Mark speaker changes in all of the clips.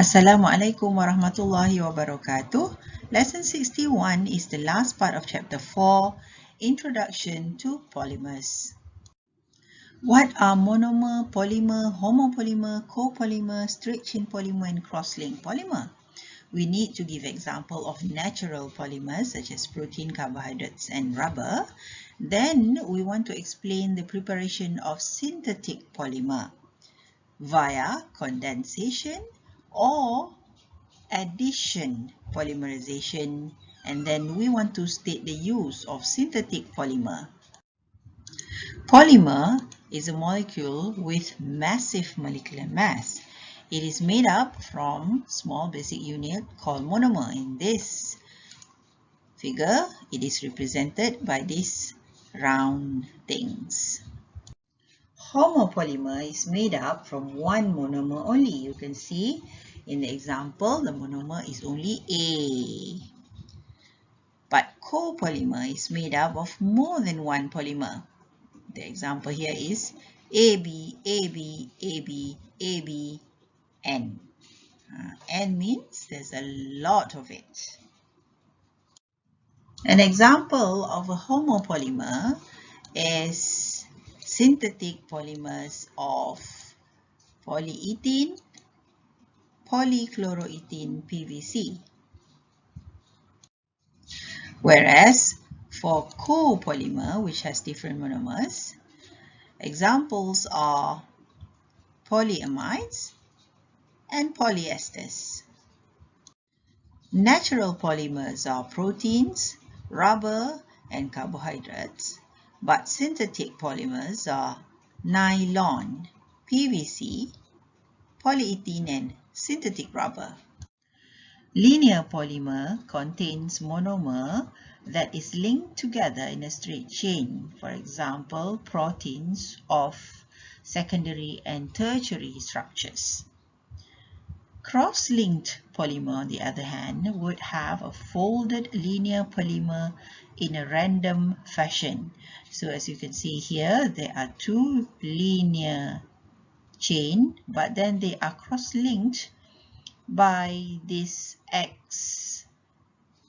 Speaker 1: Assalamualaikum warahmatullahi wabarakatuh. Lesson 61 is the last part of Chapter 4, Introduction to Polymers. What are monomer, polymer, homopolymer, copolymer, straight-chain polymer, and cross-linked polymer? We need to give example of natural polymers such as protein, carbohydrates, and rubber. Then we want to explain the preparation of synthetic polymer via condensation or addition polymerization, and then we want to state the use of synthetic polymer. Polymer is a molecule with massive molecular mass. It is made up from small basic unit called monomer. In this figure, it is represented by these round things. Homopolymer is made up from one monomer only. You can see in the example, the monomer is only A. But copolymer is made up of more than one polymer. The example here is AB, AB, AB, AB, N. N means there's a lot of it. An example of a homopolymer is synthetic polymers of polyethylene, polychloroethylene, PVC. Whereas for copolymer, which has different monomers, examples are polyamides and polyesters. Natural polymers are proteins, rubber, and carbohydrates, but synthetic polymers are nylon, PVC, polyethylene, and synthetic rubber. Linear polymer contains monomer that is linked together in a straight chain, for example, proteins of secondary and tertiary structures. Cross-linked polymer, on the other hand, would have a folded linear polymer in a random fashion. So as you can see here, there are two linear chain, but then they are cross-linked by this X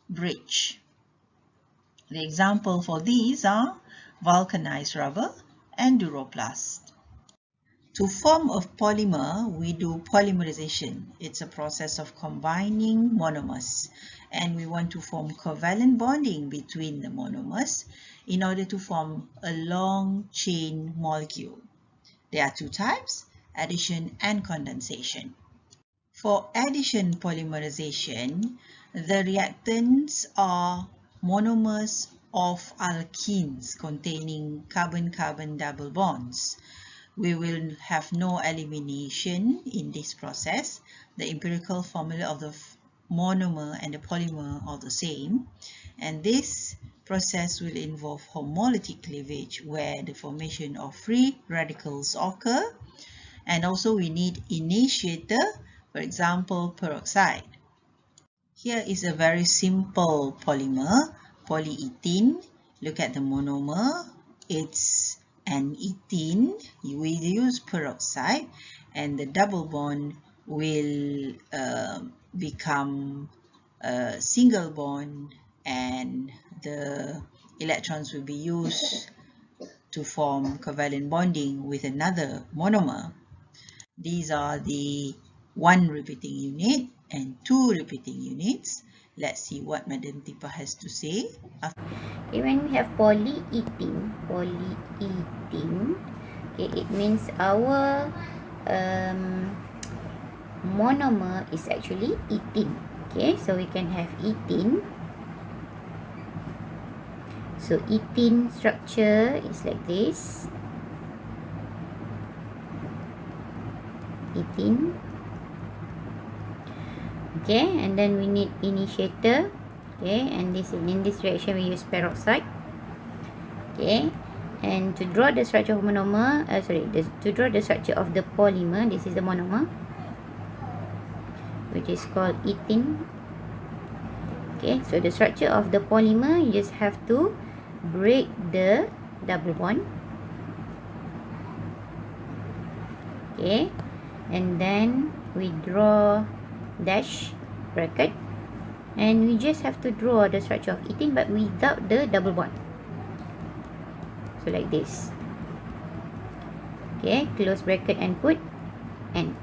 Speaker 1: bridge. The example for these are vulcanized rubber and duroplast. To form a polymer, we do polymerization. It's a process of combining monomers, and we want to form covalent bonding between the monomers in order to form a long chain molecule. There are two types, addition and condensation. For addition polymerization, the reactants are monomers of alkenes containing carbon-carbon double bonds. We will have no elimination in this process. The empirical formula of the monomer and the polymer are the same, and this process will involve homolytic cleavage where the formation of free radicals occur, and also we need initiator, for example, peroxide. Here is a very simple polymer, polyethylene. Look at the monomer. It's an ethene. We use peroxide, and the double bond will become a single bond, and the electrons will be used to form covalent bonding with another monomer. These are the 1 repeating unit and 2 repeating units. Let's see what Madam Tipa has to say.
Speaker 2: Okay, when we have polyethylene, okay, it means our monomer is actually ethene. Okay, so we can have ethene. So ethene structure is like this. Ethene. Okay, and then we need initiator. Okay, and in this reaction we use peroxide. Okay, and to draw the structure of monomer, to draw the structure of the polymer, this is the monomer, which is called ethene. Okay, so the structure of the polymer, you just have to break the double bond. Okay, and then we draw dash bracket, and we just have to draw the structure of ethene but without the double bond. So like this. Okay, close bracket and put N.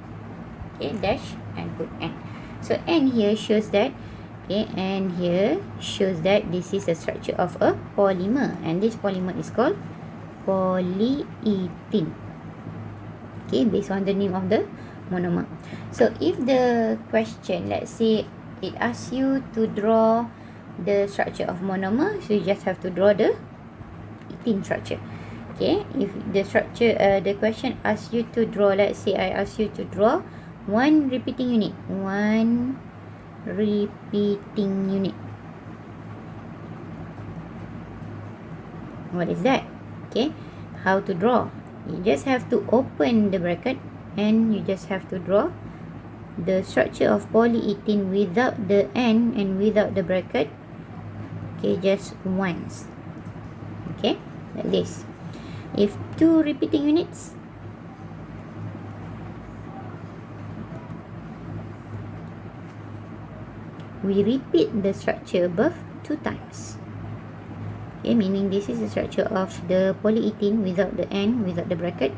Speaker 2: Okay, dash and put N. So N here shows that, okay, and here shows that this is a structure of a polymer, and this polymer is called polyethylene. Okay, based on the name of the monomer. So if the question, let's say it asks you to draw the structure of monomer, so you just have to draw the ethene structure. Okay, if the structure, the question asks you to draw, let's say I ask you to draw one repeating unit. What is that? Okay, how to draw? You just have to open the bracket and you just have to draw the structure of polyethylene without the N and without the bracket. Okay, just once. Okay, like this. If two repeating units, we repeat the structure above 2 times. Okay, meaning this is the structure of the polyethylene without the N, without the bracket.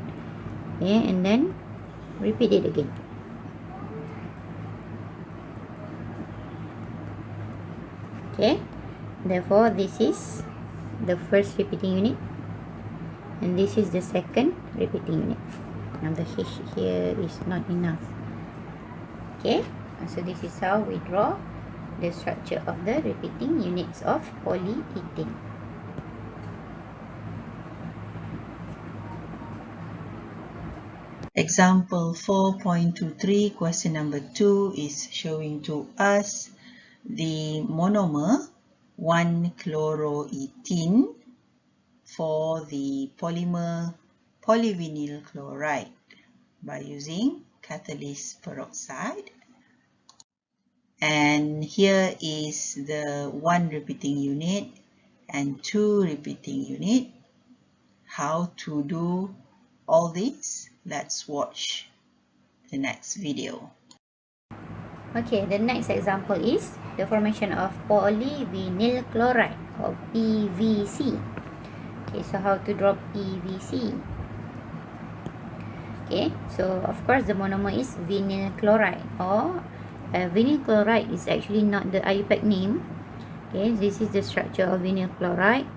Speaker 2: Okay, and then repeat it again. Okay, therefore this is the first repeating unit and this is the second repeating unit. Now the H here is not enough. Okay, so this is how we draw the structure of the repeating units of polyethylene.
Speaker 1: Example 4.23, question number 2 is showing to us the monomer 1-chloroethene for the polymer polyvinyl chloride by using catalyst peroxide. And here is the 1 repeating unit and 2 repeating unit. How to do all this? Let's watch the next video.
Speaker 2: Okay, the next example is the formation of polyvinyl chloride or PVC. Okay, so how to draw PVC? Okay, so of course the monomer is vinyl chloride, or vinyl chloride is actually not the IUPAC name. Okay, this is the structure of vinyl chloride.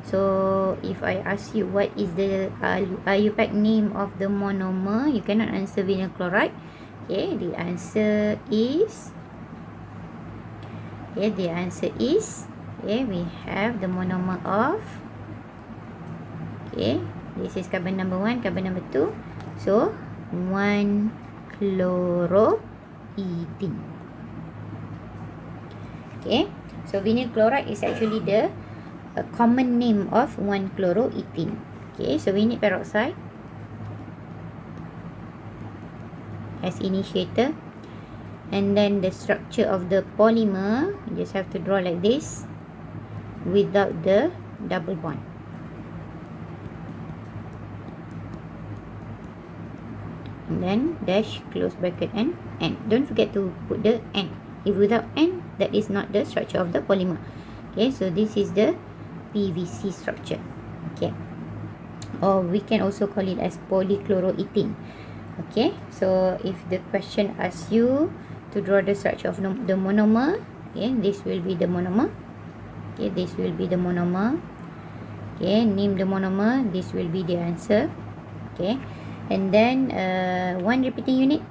Speaker 2: So if I ask you what is the IUPAC name of the monomer, you cannot answer vinyl chloride. Okay, the answer is, okay, we have the monomer of, okay, this is carbon number 1, carbon number 2, so 1-chloroethene. Okay, so vinyl chloride is actually the common name of 1-chloroethene. Okay, so we need peroxide as initiator, and then the structure of the polymer, you just have to draw like this without the double bond. And then dash, close bracket, and N. Don't forget to put the N. If without N, that is not the structure of the polymer. Okay, so this is the PVC structure. Okay, or we can also call it as polychloroethene. Okay, so if the question asks you to draw the structure of the monomer, okay, this will be the monomer. Okay, this will be the monomer. Okay, name the monomer, this will be the answer. Okay, and then 1 repeating unit.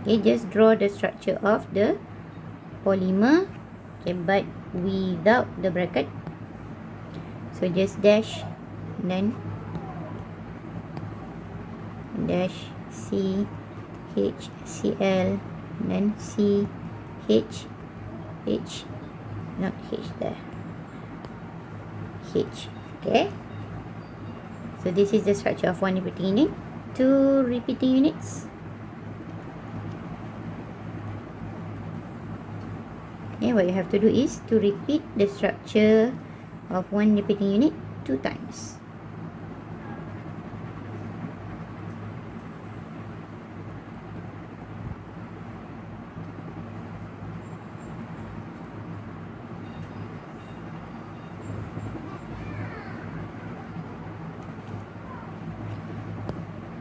Speaker 2: Okay, just draw the structure of the polymer, okay, but without the bracket. So just dash, and then dash C H Cl, and then C H H, not H there, H. Okay, so this is the structure of 1 repeating unit, 2 repeating units. Okay, what you have to do is to repeat the structure of 1 repeating unit 2 times.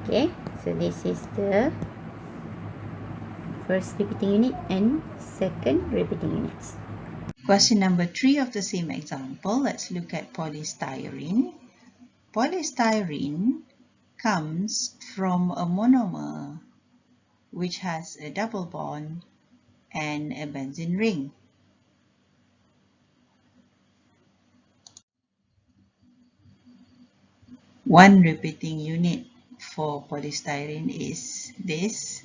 Speaker 2: Okay, so this is the first repeating unit and second repeating units.
Speaker 1: Question number 3 of the same example. Let's look at polystyrene. Polystyrene comes from a monomer which has a double bond and a benzene ring. One repeating unit for polystyrene is this,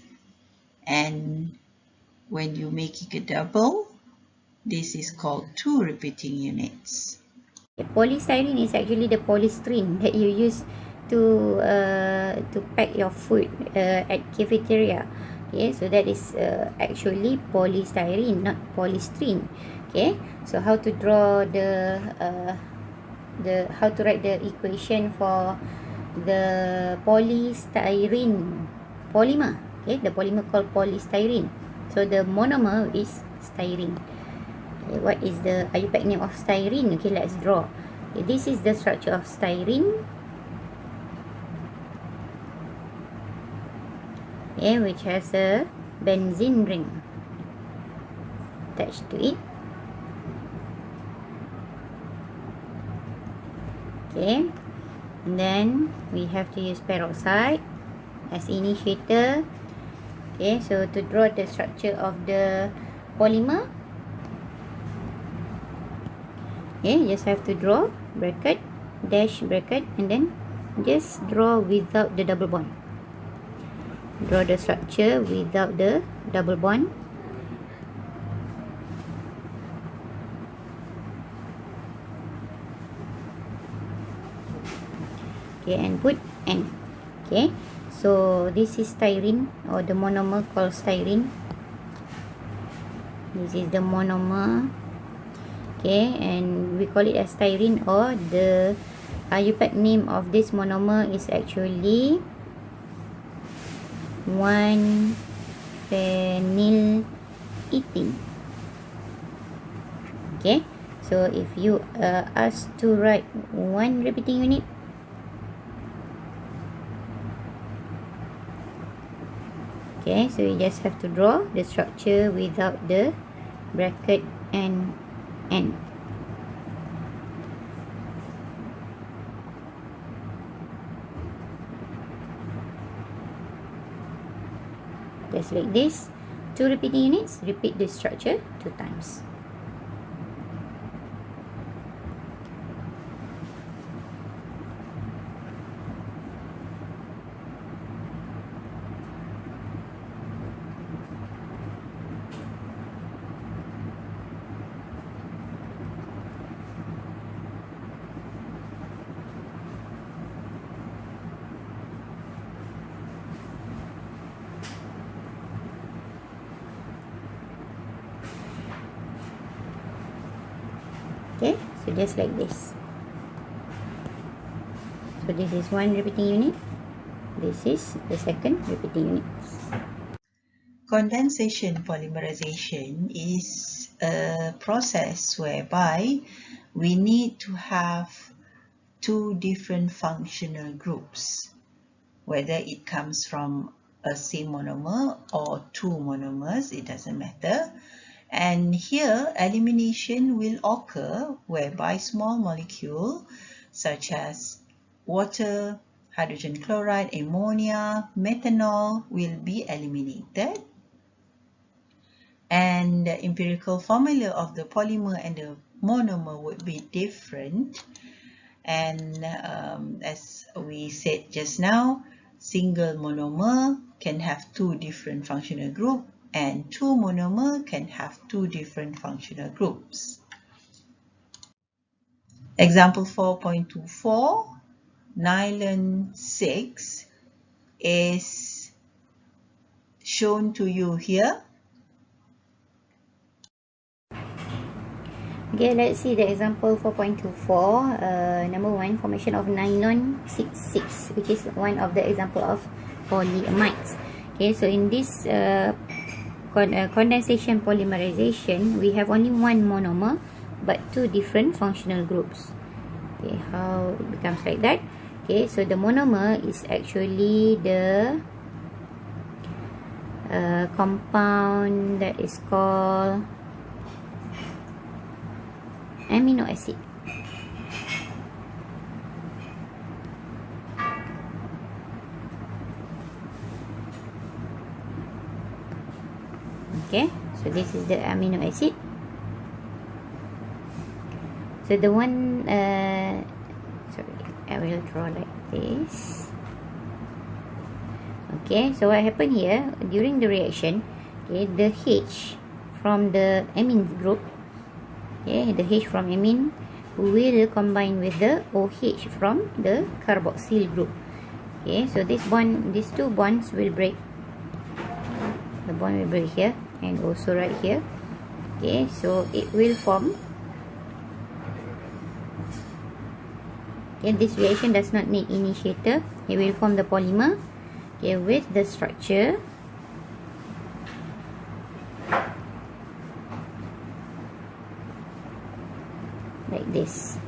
Speaker 1: and when you make it a double, this is called 2 repeating units.
Speaker 2: Polystyrene is actually the polystyrene that you use to pack your food at cafeteria. Okay, so that is actually polystyrene, not polystyrene. Okay, so how to draw how to write the equation for the polystyrene polymer. Okay, the polymer called polystyrene. So the monomer is styrene. Okay, what is the IUPAC name of styrene? Okay, let's draw. Okay, this is the structure of styrene. Okay, which has a benzene ring attached to it. Okay, and then we have to use peroxide as initiator. Okay, so to draw the structure of the polymer, okay, you just have to draw bracket, dash bracket, and then just draw without the double bond. Draw the structure without the double bond. Okay, and put N. Okay, so this is styrene, or the monomer called styrene. This is the monomer. Okay, and we call it as styrene, or the IUPAC name of this monomer is actually 1-phenyl-ethene. Okay, so if you asked to write one repeating unit, okay, so you just have to draw the structure without the bracket and N. Just like this. 2 repeating units, repeat the structure 2 times. Okay, so just like this. So this is one repeating unit. This is the second repeating unit.
Speaker 1: Condensation polymerization is a process whereby we need to have 2 different functional groups, whether it comes from a same monomer or 2 monomers, it doesn't matter. And here, elimination will occur whereby small molecule such as water, hydrogen chloride, ammonia, methanol will be eliminated. And the empirical formula of the polymer and the monomer would be different. And as we said just now, single monomer can have 2 different functional groups, and 2 monomer can have 2 different functional groups. Example 4.24, nylon 6 is shown to you here.
Speaker 2: Okay, let's see the example 4.24. Number 1, formation of nylon 6,6, which is one of the example of polyamides. Okay, so in this condensation polymerization, we have only one monomer but 2 different functional groups. Okay, how it becomes like that? Okay, so the monomer is actually the compound that is called amino acid. Okay, so this is the amino acid. So the one, sorry, I will draw like this. Okay, so what happened here during the reaction? Okay, the H from the amine group, okay, the H from amine will combine with the OH from the carboxyl group. Okay, so this bond, these two bonds will break. The bond will break here and also right here. Okay, so it will form. Okay, this reaction does not need initiator. It will form the polymer, okay, with the structure like this,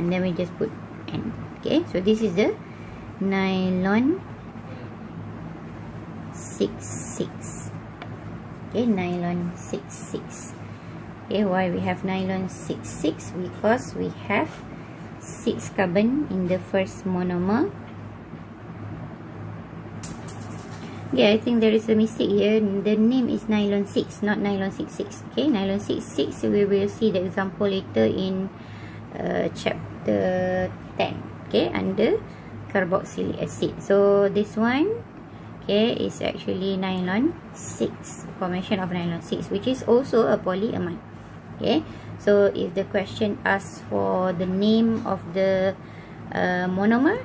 Speaker 2: and then we just put N. Okay, so this is the nylon 66. Okay, nylon 66. Okay, why we have nylon 66? Because we have 6 carbon in the first monomer. Okay, I think there is a mistake here. The name is nylon 6, not nylon 66. Okay, nylon 66, we will see the example later in chapter 10. Okay, under carboxylic acid. So this one, okay, is actually nylon 6, formation of nylon 6, which is also a polyamide. Okay, so if the question asks for the name of the monomer,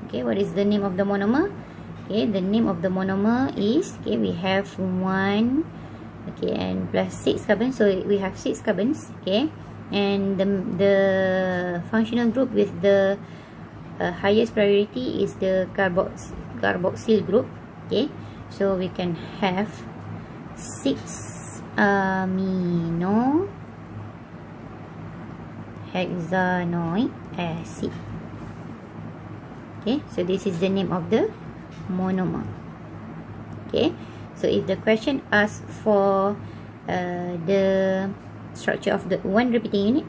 Speaker 2: okay, what is the name of the monomer? Okay, the name of the monomer is, okay, we have 1, okay, and plus 6 carbons, so we have 6 carbons, okay, and the functional group with the highest priority is the carboxyl group. Okay, so we can have 6 amino hexanoic acid. Okay, so this is the name of the monomer. Okay, so if the question asks for the structure of the one repeating unit,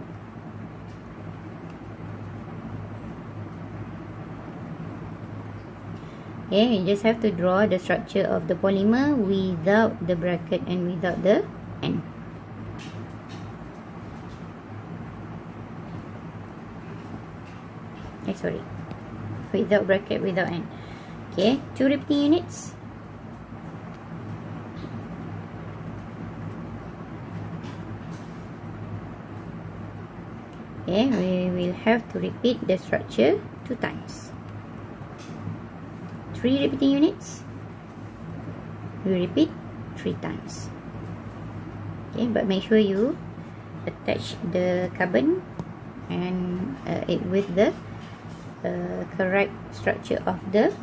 Speaker 2: okay, you just have to draw the structure of the polymer without the bracket and without the N. Sorry, without bracket, without N. Okay, 2 repeating units. Okay, we will have to repeat the structure 2 times. 3 repeating units, we repeat 3 times. Okay, but make sure you attach the carbon and it with the correct structure of the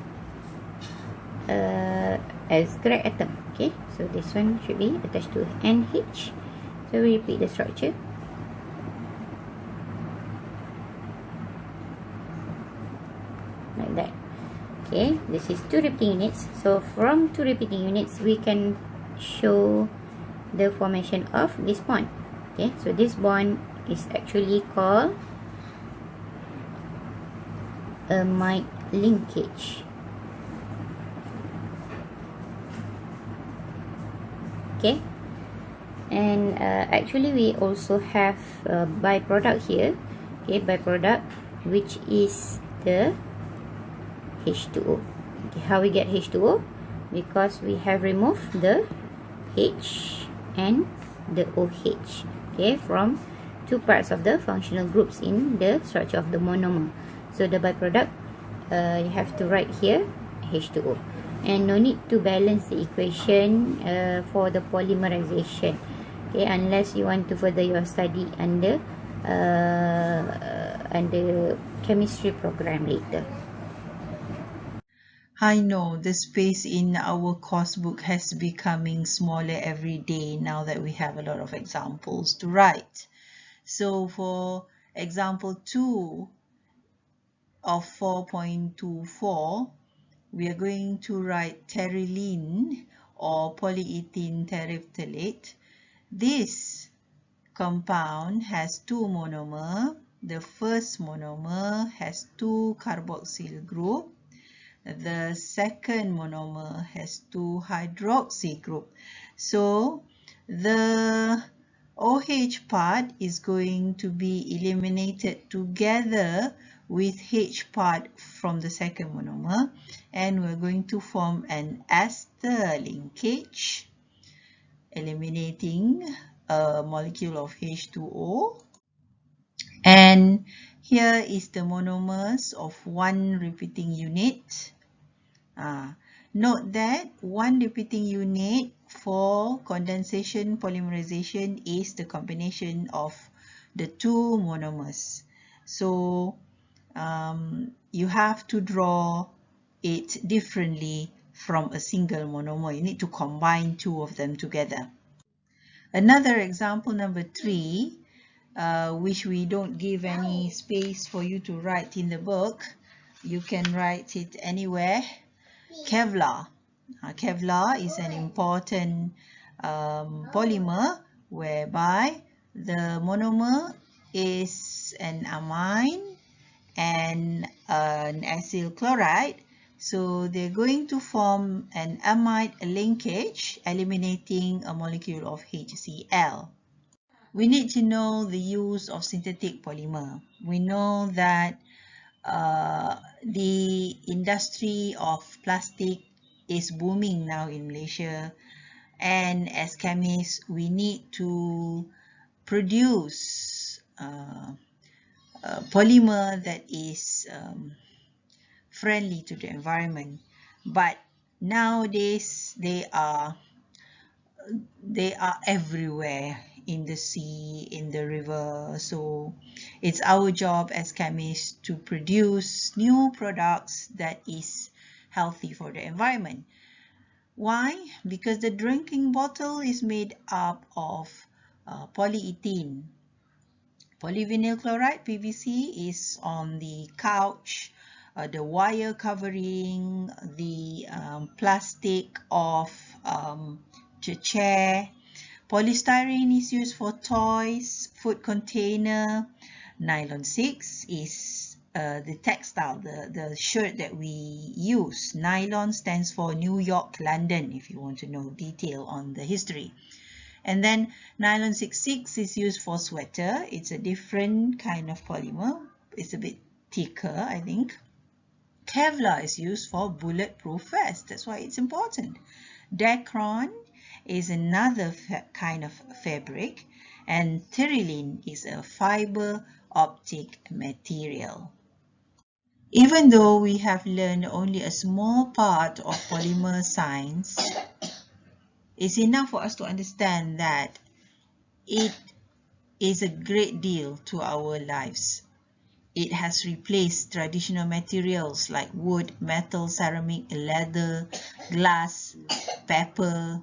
Speaker 2: correct atom. Okay, so this one should be attached to NH. So we repeat the structure. Like that. Okay, this is 2 repeating units. So from 2 repeating units, we can show the formation of this bond. Okay, so this bond is actually called amide linkage. Okay, and actually we also have a byproduct here. Okay, byproduct, which is the H2O. Okay, how we get H2O? Because we have removed the H and the OH, okay, from 2 parts of the functional groups in the structure of the monomer. So the byproduct, you have to write here H2O, and no need to balance the equation for the polymerization, okay, unless you want to further your study under chemistry program later.
Speaker 1: I know the space in our course book has becoming smaller every day now that we have a lot of examples to write. So for example 2, of 4.24, we are going to write Terrylane or polyethylene terephthalate. This compound has two monomers. The first monomer has two carboxyl group. The second monomer has two hydroxy group. So the OH part is going to be eliminated together with H part from the second monomer, and we're going to form an ester linkage, eliminating a molecule of H2O. And here is the monomers of one repeating unit. Note that one repeating unit for condensation polymerization is the combination of the two monomers. So you have to draw it differently from a single monomer. You need to combine two of them together. Another example, number 3, which we don't give any space for you to write in the book. You can write it anywhere. Kevlar. Kevlar is an important polymer whereby the monomer is an amine and an acyl chloride. So they're going to form an amide linkage, eliminating a molecule of HCl. We need to know the use of synthetic polymer. We know that the industry of plastic is booming now in Malaysia, and as chemists we need to produce a polymer that is friendly to the environment. But nowadays they are everywhere, in the sea, in the river. So it's our job as chemists to produce new products that is healthy for the environment. Why? Because the drinking bottle is made up of polyethylene. Polyvinyl chloride, PVC, is on the couch, the wire covering, the plastic of the chair. Polystyrene is used for toys, food container. Nylon 6 is the textile, the shirt that we use. Nylon stands for New York, London, if you want to know detail on the history. And then nylon 66 is used for sweater. It's a different kind of polymer. It's a bit thicker, I think. Kevlar is used for bulletproof vest. That's why it's important. Dacron is another kind of fabric, and Terrylane is a fiber optic material. Even though we have learned only a small part of polymer science, it's enough for us to understand that it is a great deal to our lives. It has replaced traditional materials like wood, metal, ceramic, leather, glass, paper,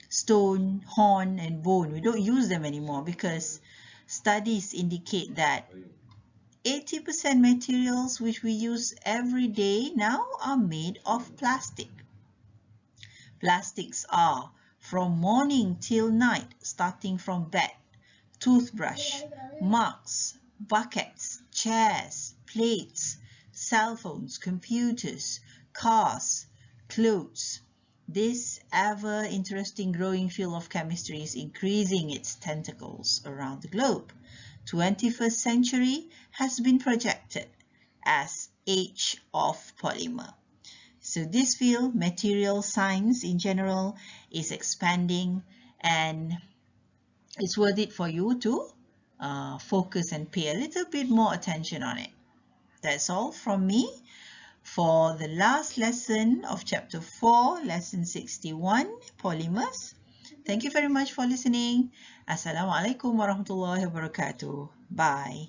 Speaker 1: stone, horn, and bone. We don't use them anymore because studies indicate that 80% materials which we use every day now are made of plastic. Plastics are from morning till night, starting from bed, toothbrush, mugs, buckets, chairs, plates, cell phones, computers, cars, clothes. This ever-interesting growing field of chemistry is increasing its tentacles around the globe. 21st century has been projected as age of polymer. So this field, material science in general, is expanding, and it's worth it for you to focus and pay a little bit more attention on it. That's all from me for the last lesson of chapter 4, lesson 61, polymers. Thank you very much for listening. Assalamualaikum warahmatullahi wabarakatuh. Bye.